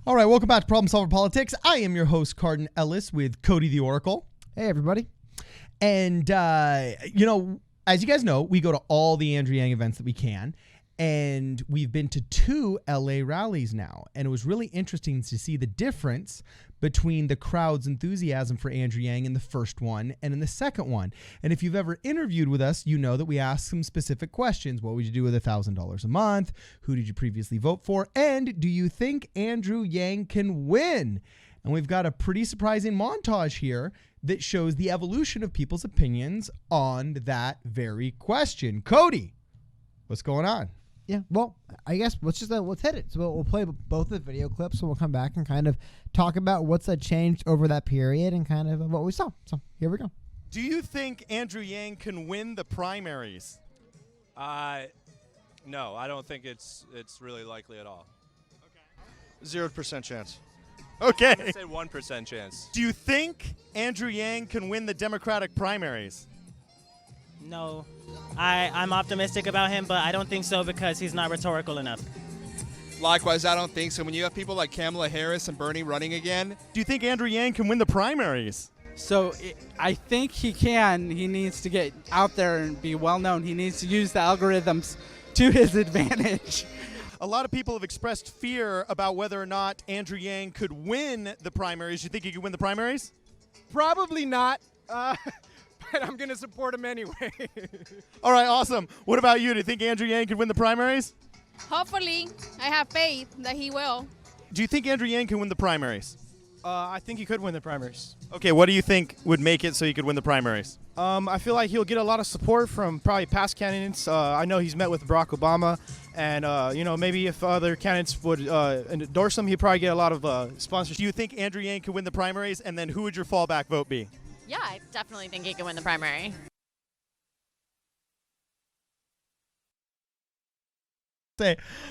All right, welcome back to Problem Solver Politics. I am your host, Cardin Ellis, with Cody the Oracle. Hey, everybody. And, as you guys know, we go to all the Andrew Yang events that we can. And we've been to 2 LA rallies now. And it was really interesting to see the difference between the crowd's enthusiasm for Andrew Yang in the first one and in the second one. And if you've ever interviewed with us, you know that we ask some specific questions. What would you do with $1,000 a month? Who did you previously vote for? And do you think Andrew Yang can win? And we've got a pretty surprising montage here that shows the evolution of people's opinions on that very question. Cody, what's going on? Yeah, well, I guess let's hit it. So we'll play both the video clips, and we'll come back and kind of talk about what's changed over that period and kind of what we saw. So here we go. Do you think Andrew Yang can win the primaries? No, I don't think it's really likely at all. Okay. 0% chance. Okay. I say 1% chance. Do you think Andrew Yang can win the Democratic primaries? No. I'm optimistic about him, but I don't think so because he's not rhetorical enough. Likewise, I don't think so. When you have people like Kamala Harris and Bernie running again. Do you think Andrew Yang can win the primaries? So I think he can. He needs to get out there and be well known. He needs to use the algorithms to his advantage. A lot of people have expressed fear about whether or not Andrew Yang could win the primaries. You think he could win the primaries? Probably not, but I'm going to support him anyway. All right, awesome. What about you? Do you think Andrew Yang could win the primaries? Hopefully. I have faith that he will. Do you think Andrew Yang can win the primaries? I think he could win the primaries. Okay, what do you think would make it so he could win the primaries? I feel like he'll get a lot of support from probably past candidates. I know he's met with Barack Obama, and maybe if other candidates would endorse him, he'd probably get a lot of sponsorship. Do you think Andrew Yang can win the primaries, and then who would your fallback vote be? Yeah, I definitely think he can win the primary.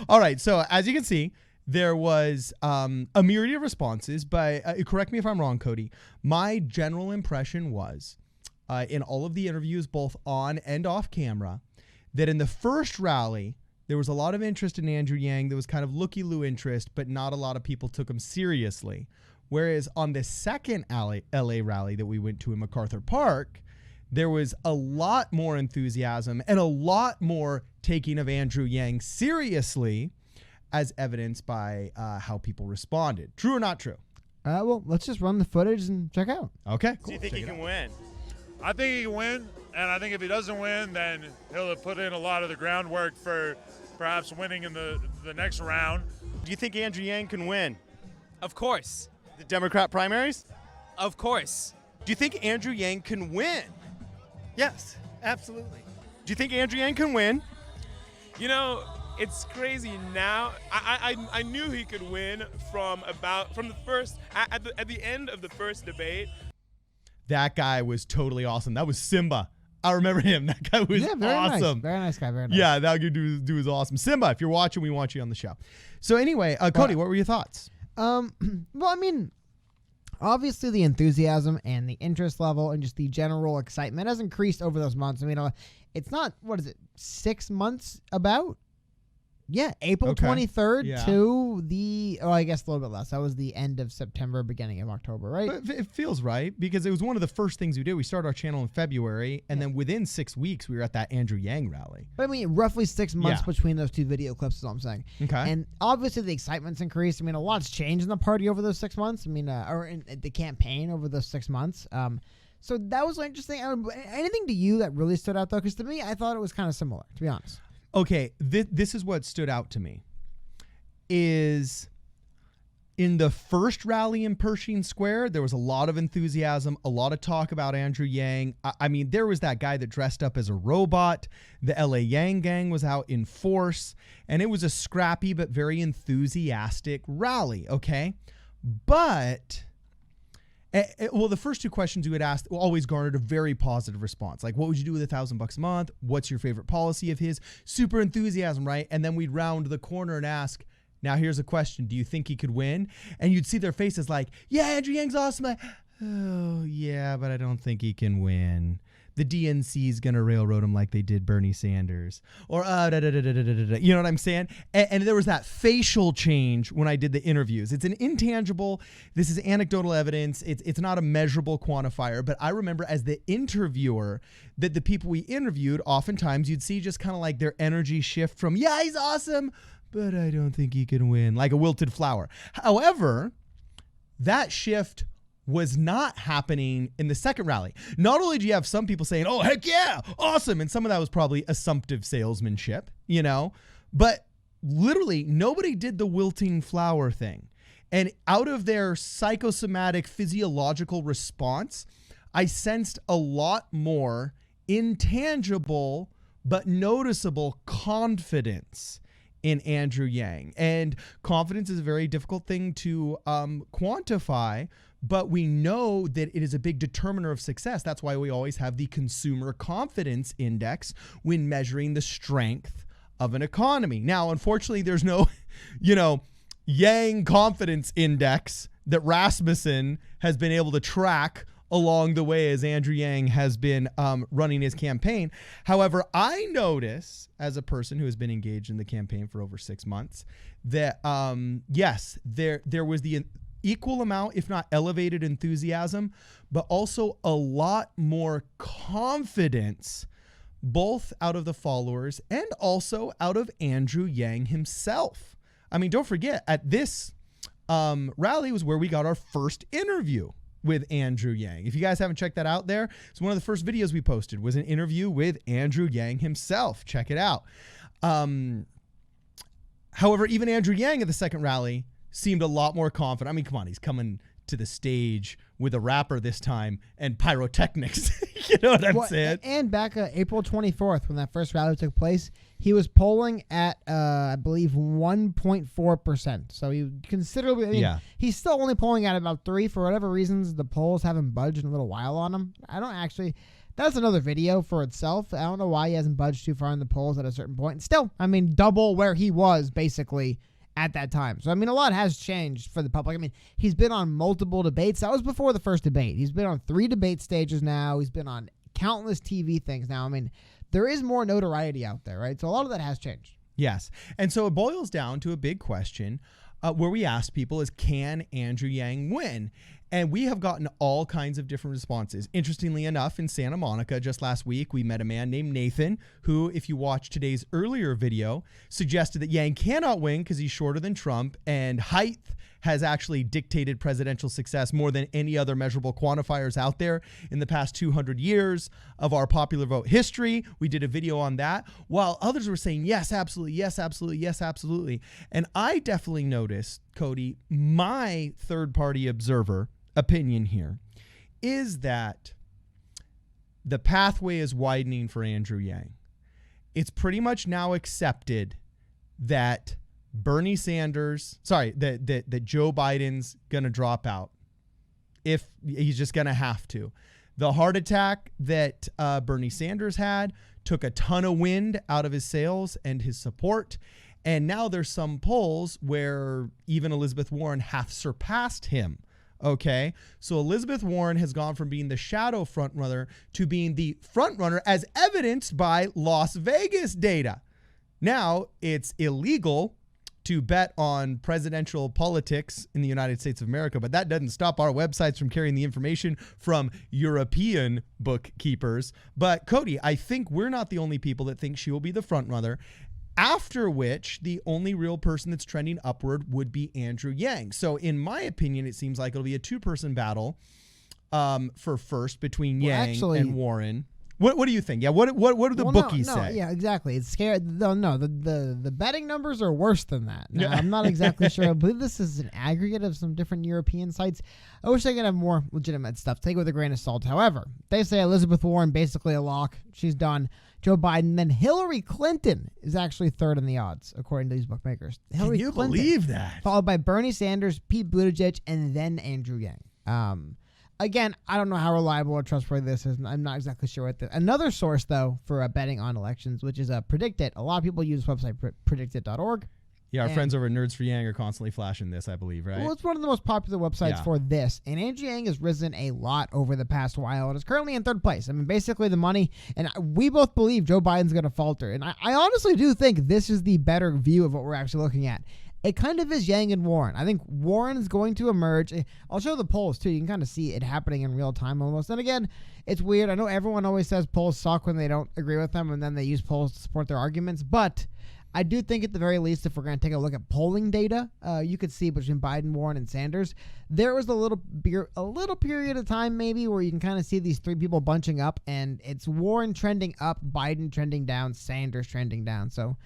All right, so as you can see, there was a myriad of responses, but correct me if I'm wrong, Cody. My general impression was, in all of the interviews, both on and off camera, that in the first rally, there was a lot of interest in Andrew Yang. There was kind of looky-loo interest, but not a lot of people took him seriously. Whereas on the second LA rally that we went to in MacArthur Park, there was a lot more enthusiasm and a lot more taking of Andrew Yang seriously, as evidenced by how people responded. True or not true? Well, let's just run the footage and check out. Okay, cool. Do you think he can win? I think he can win, and I think if he doesn't win, then he'll have put in a lot of the groundwork for perhaps winning in the next round. Do you think Andrew Yang can win? Of course. The Democrat primaries? Of course. Do you think Andrew Yang can win? Yes, absolutely. Do you think Andrew Yang can win? You know, it's crazy now. I knew he could win from the first at the end of the first debate. That guy was totally awesome. That was Simba. I remember him. That guy was very awesome. Nice. Very nice guy. Very nice. Yeah, that dude was awesome. Simba, if you're watching, we want you on the show. So anyway, Cody, what were your thoughts? Well, I mean, obviously the enthusiasm and the interest level and just the general excitement has increased over those months. I mean, it's not, 6 months about? Yeah, April 23rd to I guess a little bit less. That was the end of September, beginning of October, right? But it feels right because it was one of the first things we did. We started our channel in February, and then within 6 weeks, we were at that Andrew Yang rally. But I mean, roughly 6 months between those two video clips is all I'm saying. Okay. And obviously the excitement's increased. I mean, a lot's changed in the party over those 6 months. I mean, or in the campaign over those 6 months. So that was interesting. Anything to you that really stood out, though? Because to me, I thought it was kind of similar, to be honest. Okay, this is what stood out to me. Is in the first rally in Pershing Square, there was a lot of enthusiasm, a lot of talk about Andrew Yang. I mean, there was that guy that dressed up as a robot. The LA Yang gang was out in force, and it was a scrappy but very enthusiastic rally, okay? But well, the first two questions you had asked always garnered a very positive response. Like, what would you do with $1,000 a month? What's your favorite policy of his? Super enthusiasm, right? And then we'd round the corner and ask, now here's a question. Do you think he could win? And you'd see their faces like, yeah, Andrew Yang's awesome. Like, oh, yeah, but I don't think he can win. the DNC is going to railroad him like they did Bernie Sanders, or you know what I'm saying? And there was that facial change when I did the interviews. It's an intangible. This is anecdotal evidence. It's not a measurable quantifier. But I remember as the interviewer that the people we interviewed, oftentimes you'd see just kind of like their energy shift from, yeah, he's awesome, but I don't think he can win, like a wilted flower. However, that shift was not happening in the second rally. Not only do you have some people saying, oh, heck yeah, awesome, and some of that was probably assumptive salesmanship, you know, but literally nobody did the wilting flower thing. And out of their psychosomatic physiological response, I sensed a lot more intangible but noticeable confidence in Andrew Yang. And confidence is a very difficult thing to quantify, but we know that it is a big determiner of success. That's why we always have the consumer confidence index when measuring the strength of an economy. Now, unfortunately, there's no, Yang confidence index that Rasmussen has been able to track along the way as Andrew Yang has been running his campaign. However, I notice as a person who has been engaged in the campaign for over 6 months that yes, there was the equal amount, if not elevated enthusiasm, but also a lot more confidence, both out of the followers and also out of Andrew Yang himself. I mean, don't forget, at this rally was where we got our first interview with Andrew Yang. If you guys haven't checked that out there, it's one of the first videos we posted was an interview with Andrew Yang himself. Check it out. However, even Andrew Yang at the second rally seemed a lot more confident. I mean, come on, he's coming to the stage with a rapper this time and pyrotechnics. You know what I'm saying? And back April 24th, when that first rally took place, he was polling at, I believe, 1.4%. So he considerably, he's still only polling at about 3. For whatever reasons, the polls haven't budged in a little while on him. That's another video for itself. I don't know why he hasn't budged too far in the polls at a certain point. Still, I mean, double where he was basically at that time. So, I mean, a lot has changed for the public. I mean, he's been on multiple debates. That was before the first debate. He's been on 3 debate stages now. He's been on countless TV things now. I mean, there is more notoriety out there, right? So a lot of that has changed. Yes. And so it boils down to a big question where we ask people is, can Andrew Yang win? And we have gotten all kinds of different responses. Interestingly enough, in Santa Monica just last week, we met a man named Nathan who, if you watch today's earlier video, suggested that Yang cannot win because he's shorter than Trump, and height has actually dictated presidential success more than any other measurable quantifiers out there in the past 200 years of our popular vote history. We did a video on that, while others were saying, yes, absolutely, yes, absolutely, yes, absolutely. And I definitely noticed, Cody, my third-party observer opinion here is that the pathway is widening for Andrew Yang. It's pretty much now accepted that Bernie Sanders, that Joe Biden's going to drop out if he's just going to have to. The heart attack that Bernie Sanders had took a ton of wind out of his sails and his support. And now there's some polls where even Elizabeth Warren hath surpassed him. Okay, so Elizabeth Warren has gone from being the shadow frontrunner to being the frontrunner as evidenced by Las Vegas data. Now it's illegal to bet on presidential politics in the United States of America, but that doesn't stop our websites from carrying the information from European bookkeepers. But Cody, I think we're not the only people that think she will be the frontrunner. After which, the only real person that's trending upward would be Andrew Yang. So in my opinion, it seems like it'll be a 2-person battle for first between Yang and Warren. What do you think? Yeah, what do the bookies say? Yeah, exactly. It's scary. No, the betting numbers are worse than that. Now, I'm not exactly sure. I believe this is an aggregate of some different European sites. I wish I could have more legitimate stuff. Take it with a grain of salt. However, they say Elizabeth Warren basically a lock. She's done. Joe Biden, then Hillary Clinton is actually third in the odds, according to these bookmakers. Can you believe that? Followed by Bernie Sanders, Pete Buttigieg, and then Andrew Yang. Again, I don't know how reliable or trustworthy this is. I'm not exactly sure what another source, though, for betting on elections, which is Predictit. A lot of people use this website, predictit.org. Yeah, our And- friends over at Nerds for Yang are constantly flashing this, I believe, right? Well, it's one of the most popular websites Yeah. for this. And Andrew Yang has risen a lot over the past while and is currently in third place. I mean, basically the money, and we both believe Joe Biden's going to falter. And I honestly do think this is the better view of what we're actually looking at. It kind of is Yang and Warren. I think Warren is going to emerge. I'll show the polls, too. You can kind of see it happening in real time almost. And again, it's weird. I know everyone always says polls suck when they don't agree with them, and then they use polls to support their arguments. But I do think at the very least, if we're going to take a look at polling data, you could see between Biden, Warren, and Sanders, there was a little period of time maybe where you can kind of see these three people bunching up, and it's Warren trending up, Biden trending down, Sanders trending down. So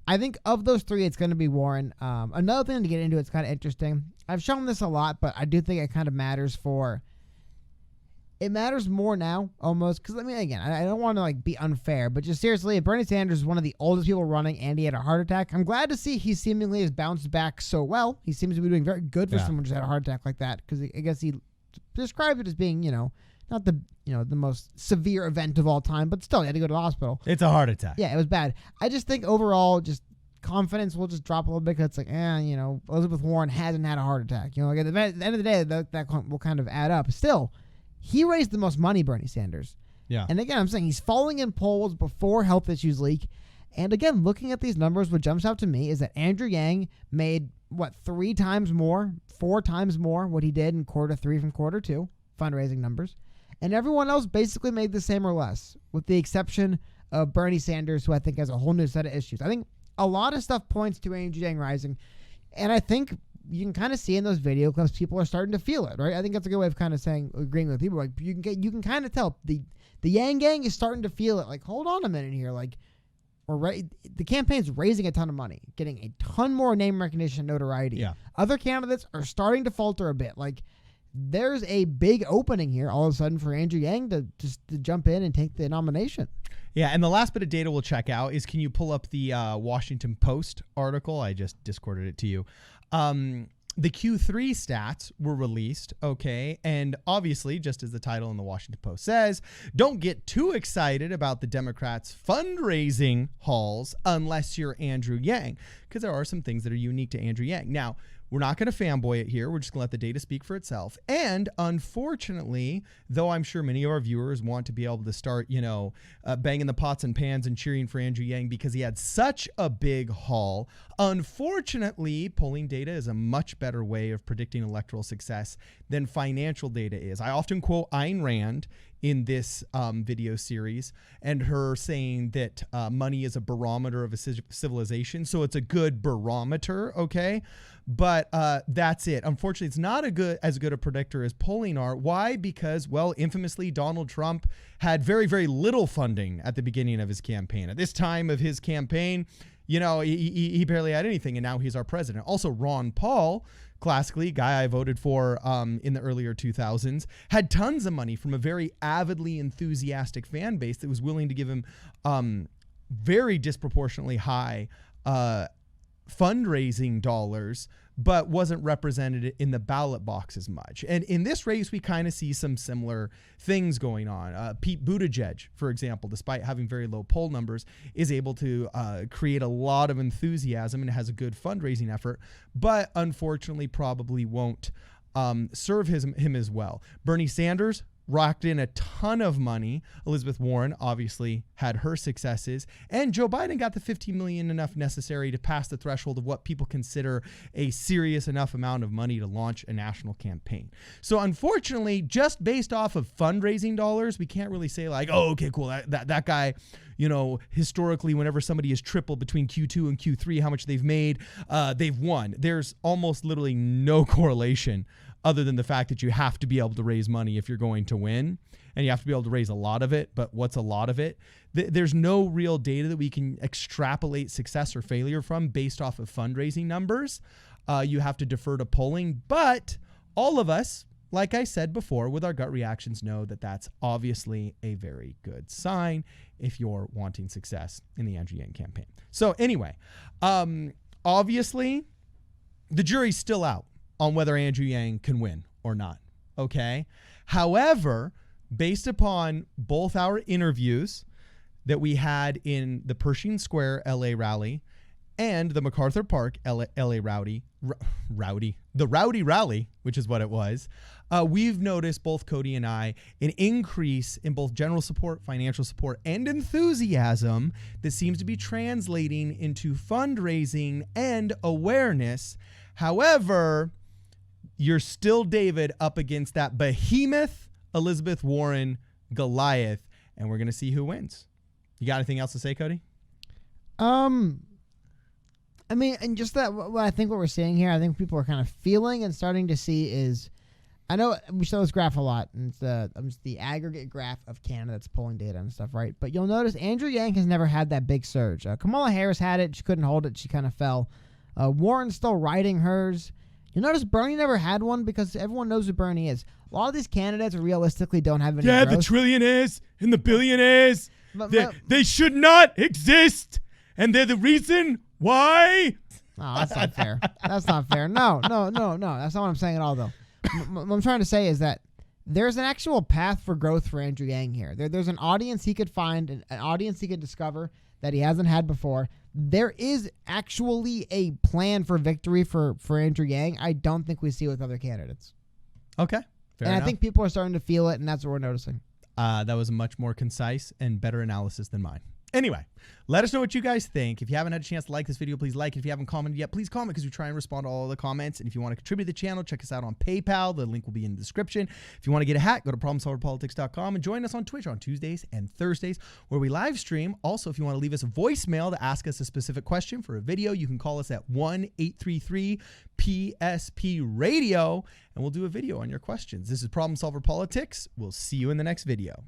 I think of those three, it's going to be Warren. Another thing to get into, it's kind of interesting. I've shown this a lot, but I do think it kind of matters it matters more now, almost, because, I mean, again, I don't want to, like, be unfair, but just seriously, if Bernie Sanders is one of the oldest people running and he had a heart attack, I'm glad to see he seemingly has bounced back so well. He seems to be doing very good for someone who just had a heart attack like that, because I guess he described it as being, not the most severe event of all time, but still, he had to go to the hospital. It's a heart attack. Yeah, it was bad. I just think overall, just confidence will just drop a little bit, because it's like, Elizabeth Warren hasn't had a heart attack. Like, at the end of the day, that will kind of add up. Still, he raised the most money, Bernie Sanders. Yeah. And again, I'm saying he's falling in polls before health issues leak. And again, looking at these numbers, what jumps out to me is that Andrew Yang made, 4 times more what he did in quarter 3 from quarter 2, fundraising numbers. And everyone else basically made the same or less, with the exception of Bernie Sanders, who I think has a whole new set of issues. I think a lot of stuff points to Andrew Yang rising. And I think you can kind of see in those video clips, people are starting to feel it, right? I think that's a good way of kind of agreeing with people. Like, you can kind of tell the Yang gang is starting to feel it. Like, hold on a minute here. Like, the campaign's raising a ton of money, getting a ton more name recognition, notoriety. Yeah. Other candidates are starting to falter a bit. Like, there's a big opening here all of a sudden for Andrew Yang to jump in and take the nomination. Yeah, and the last bit of data we'll check out is, can you pull up the Washington Post article? I just Discorded it to you. The Q3 stats were released, okay, and obviously, just as the title in the Washington Post says, don't get too excited about the Democrats' fundraising hauls unless you're Andrew Yang, because there are some things that are unique to Andrew Yang. Now, we're not going to fanboy it here. We're just going to let the data speak for itself. And unfortunately, though I'm sure many of our viewers want to be able to start, banging the pots and pans and cheering for Andrew Yang because he had such a big haul, unfortunately, polling data is a much better way of predicting electoral success than financial data is. I often quote Ayn Rand in this video series, and her saying that money is a barometer of a civilization. So it's a good barometer, okay? But that's it. Unfortunately, it's not as good a predictor as polling are. Why? Because, well, infamously, Donald Trump had very, very little funding at the beginning of his campaign. At this time of his campaign, he barely had anything, and now he's our president. Also, Ron Paul, classically, guy I voted for in the earlier 2000s, had tons of money from a very avidly enthusiastic fan base that was willing to give him very disproportionately high fundraising dollars, but wasn't represented in the ballot box as much. And in this race, we kind of see some similar things going on. Pete Buttigieg, for example, despite having very low poll numbers, is able to create a lot of enthusiasm and has a good fundraising effort, but unfortunately probably won't serve him as well. Bernie Sanders rocked in a ton of money. Elizabeth Warren obviously had her successes, and Joe Biden got the $50 million enough necessary to pass the threshold of what people consider a serious enough amount of money to launch a national campaign. So unfortunately, just based off of fundraising dollars, we can't really say like, oh, okay, cool, that guy, historically, whenever somebody has tripled between Q2 and Q3, how much they've made, they've won. There's almost literally no correlation other than the fact that you have to be able to raise money if you're going to win, and you have to be able to raise a lot of it. But what's a lot of it? There's no real data that we can extrapolate success or failure from based off of fundraising numbers. You have to defer to polling, but all of us, like I said before, with our gut reactions, know that that's obviously a very good sign if you're wanting success in the Andrew Yang campaign. So anyway, obviously, the jury's still out on whether Andrew Yang can win or not, okay? However, based upon both our interviews that we had in the Pershing Square LA rally and the MacArthur Park LA the Rowdy Rally, which is what it was, we've noticed, both Cody and I, an increase in both general support, financial support, and enthusiasm that seems to be translating into fundraising and awareness. However, you're still, David, up against that behemoth Elizabeth Warren Goliath, and we're going to see who wins. You got anything else to say, Cody? I mean, and just that, what I think what we're seeing here, I think people are kind of feeling and starting to see is, I know we show this graph a lot, and it's the aggregate graph of candidates polling data and stuff, right? But you'll notice Andrew Yang has never had that big surge. Kamala Harris had it. She couldn't hold it. She kind of fell. Warren's still riding hers. You'll notice Bernie never had one because everyone knows who Bernie is. A lot of these candidates realistically don't have any growth. The trillionaires and the billionaires, they should not exist, and they're the reason why. Oh, that's not fair. That's not fair. No. That's not what I'm saying at all, though. What I'm trying to say is that there's an actual path for growth for Andrew Yang here. There's an audience he could find, an audience he could discover that he hasn't had before. There is actually a plan for victory for Andrew Yang. I don't think we see with other candidates. Okay. Fair enough. I think people are starting to feel it, and that's what we're noticing. That was a much more concise and better analysis than mine. Anyway, let us know what you guys think. If you haven't had a chance to like this video, please like it. If you haven't commented yet, please comment, because we try and respond to all of the comments. And if you want to contribute to the channel, check us out on PayPal. The link will be in the description. If you want to get a hat, go to problemsolverpolitics.com and join us on Twitch on Tuesdays and Thursdays, where we live stream. Also, if you want to leave us a voicemail to ask us a specific question for a video, you can call us at 1-833-PSP-RADIO, and we'll do a video on your questions. This is Problem Solver Politics. We'll see you in the next video.